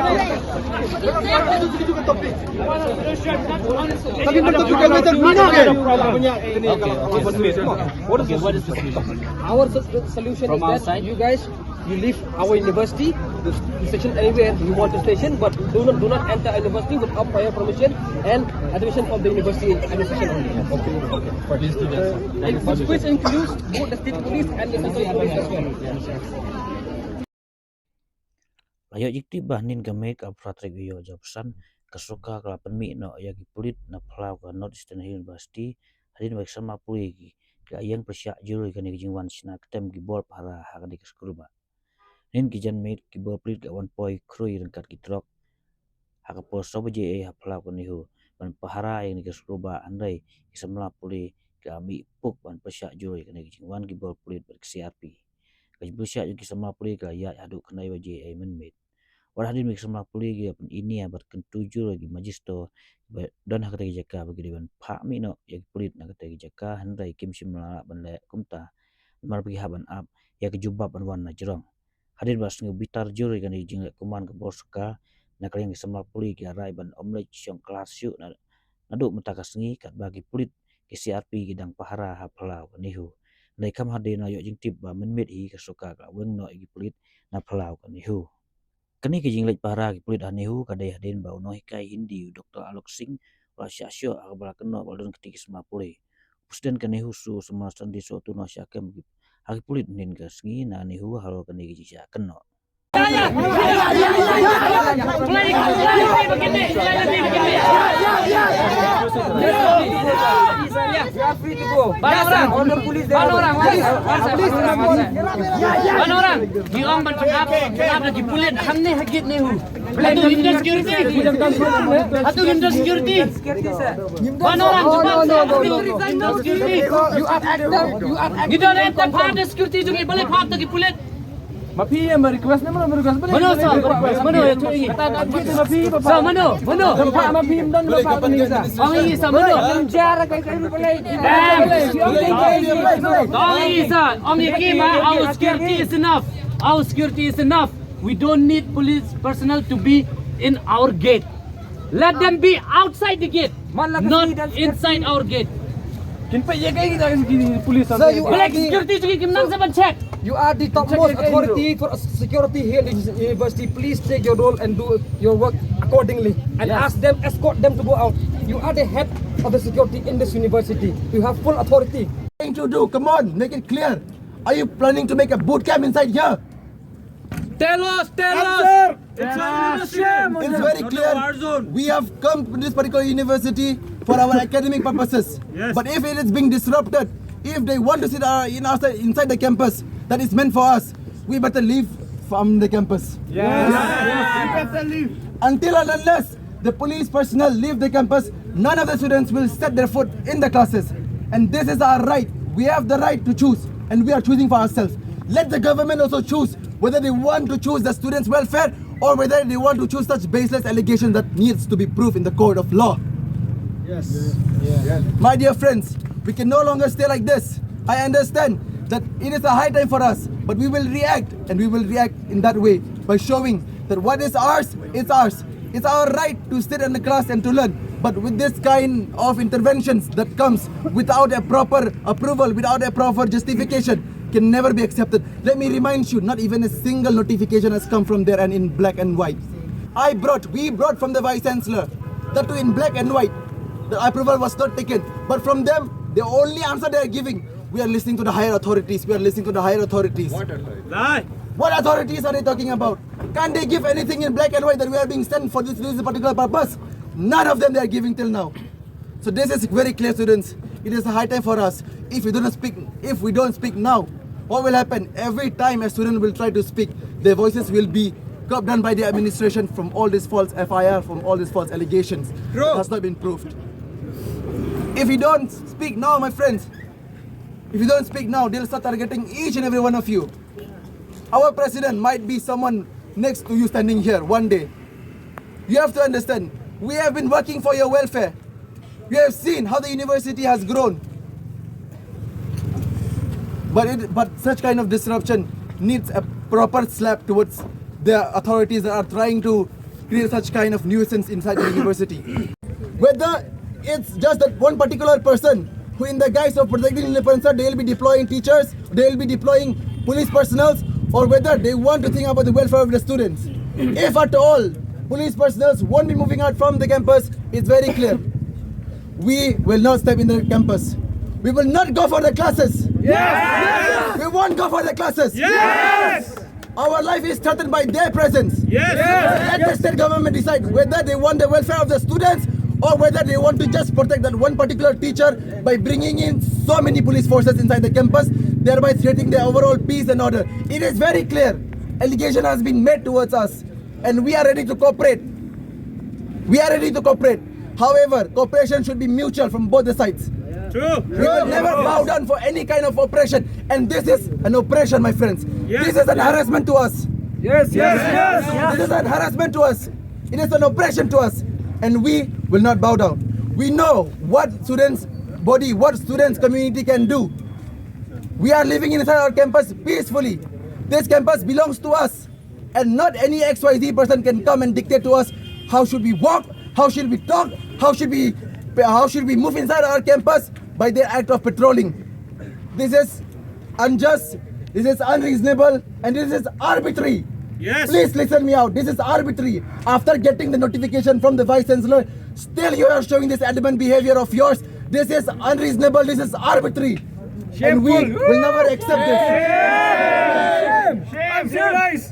What is the solution? Our solution is that you guys, you leave our university, you station anywhere you want to station, but do not enter a university without prior permission and admission from the university administration only. Okay. Please do that. And which includes both the state police and the central police as well. Layo jikti bahnin gamek apratrik yo jobsan kasoka kala Pynmih no yagi Pulit na Phyllaw ka Northeastern University Hadien baik sama Pule ki ayang Pyrshah juro ka ni jingwan sina ketem ki bol para ha ka di skruba nin ki jan mate ki bol Pulit ka 1 point krui rengkat ki trok ha ka pol soba je ha Phyllaw ka Nehu ban pahara yang ni skruba andai ki Samla Pule ka ami puk ban Pyrshah juro ka ni jingwan ki bol Pulit ber CRP ka Pyrshah ki Samla Pule ka ya adu kenai waje ai men mate War Hadien mik Samla Pule gi apun ini abat kentuju lagi majisto dan hak tegi jaka bagi dewan Pak mi no ya Pulit nak tegi jaka handai kim simla ban le kumta mar bagi haban ap ya kejubab ban wan na jerong Hadien bas ngi bitar juri kan jing kuman ke Sorkar na kalian Samla Pule gi arai ban omle chong kelas yu na nadu mentakas ngi kat bagi Pulit ki CRP gidang pahara ha Phyllaw ka Nehu nai kam Hadien ayo jing tip ba menmet hi ka Sorkar ka weng no gi Pulit na Phyllaw ka Nehu Kani ke jinglet para ki Pulit Nehu kadai Hadien bau no hikai Hindi Dr. Alok Singh wa syasyo akbala keno balun ketik Samla Pule Presiden ka Nehu su semua sandi so tu no syakem haki Pulit nin ka sngi na Nehu halo kani ki sya keno orang diorang bercakap lagi Pulit hamne hagit Nehu atau Indian security atau Indian security orang security you are actor you don't have the part of security juga boleh part lagi Pulit Mapi yang request mana request boleh. Mana ya tu ini. Kata mapi apa? Sa mana? Tempat mapi dan bapak ni sa. Ami sa mana? Penjara kai boleh. Ami sa. Ami kima our security is enough. Our security is enough. We don't need police personnel to be in our gate. Let them be outside the gate, not inside our gate. Kenapa ya kai kita police? Black security juga kimnang sa check. You are the topmost authority for security here in the university. Please take your role and do your work accordingly. And ask them, escort them to go out. You are the head of the security in this university. You have full authority. What are you to do? Come on, make it clear. Are you planning to make a boot camp inside here? Tell us. It's very clear. We have come to this particular university for our academic purposes. Yes. But if it is being disrupted, if they want to sit inside the campus that is meant for us, we better leave from the campus. Yes. We better leave. Until and unless the police personnel leave the campus, none of the students will set their foot in the classes. And this is our right. We have the right to choose, and we are choosing for ourselves. Let the government also choose whether they want to choose the students' welfare or whether they want to choose such baseless allegations that needs to be proved in the court of law. Yes. My dear friends, we can no longer stay like this. I understand that it is a high time for us, but we will react, and we will react in that way by showing that what is ours, it's ours. It's our right to sit in the class and to learn. But with this kind of interventions that comes without a proper approval, without a proper justification, can never be accepted. Let me remind you, not even a single notification has come from there and in black and white. We brought from the Vice Chancellor, that too in black and white. The approval was not taken. But from them, the only answer they are giving, we are listening to the higher authorities. What authorities? What authorities are they talking about? Can't they give anything in black and white that we are being sent for this particular purpose? None of them they are giving till now. So this is very clear, students. It is a high time for us. If we don't speak now, what will happen? Every time a student will try to speak, their voices will be curbed down by the administration from all these false FIR, from all these false allegations. It has not been proved. If you don't speak now, my friends, they'll start targeting each and every one of you. Our president might be someone next to you standing here one day. You have to understand, we have been working for your welfare. You have seen how the university has grown. But such kind of disruption needs a proper slap towards the authorities that are trying to create such kind of nuisance inside the university. Whether it's just that one particular person who in the guise of protecting independence, they will be deploying teachers, they will be deploying police personnel, or whether they want to think about the welfare of the students. If at all, police personnel won't be moving out from the campus, it's very clear. We will not step in the campus. We will not go for the classes. Yes! We won't go for the classes. Yes! Our life is threatened by their presence. Yes! Let the state government decide whether they want the welfare of the students or whether they want to just protect that one particular teacher by bringing in so many police forces inside the campus, thereby threatening the overall peace and order. It is very clear. Allegation has been made towards us and we are ready to cooperate. We are ready to cooperate. However, cooperation should be mutual from both the sides. True! We will never bow down for any kind of oppression. And this is an oppression, my friends. Yes. This is an harassment to us. Yes! Yes! This is an harassment to us. It is an oppression to us. And we will not bow down. We know what students' body, what students' community can do. We are living inside our campus peacefully. This campus belongs to us. And not any XYZ person can come and dictate to us how should we walk, how should we talk, how should we move inside our campus by their act of patrolling. This is unjust, this is unreasonable, and this is arbitrary. Yes! Please listen me out. This is arbitrary. After getting the notification from the Vice Chancellor, still you are showing this adamant behavior of yours. This is unreasonable, this is arbitrary. And we will never accept this. Shame! Shame!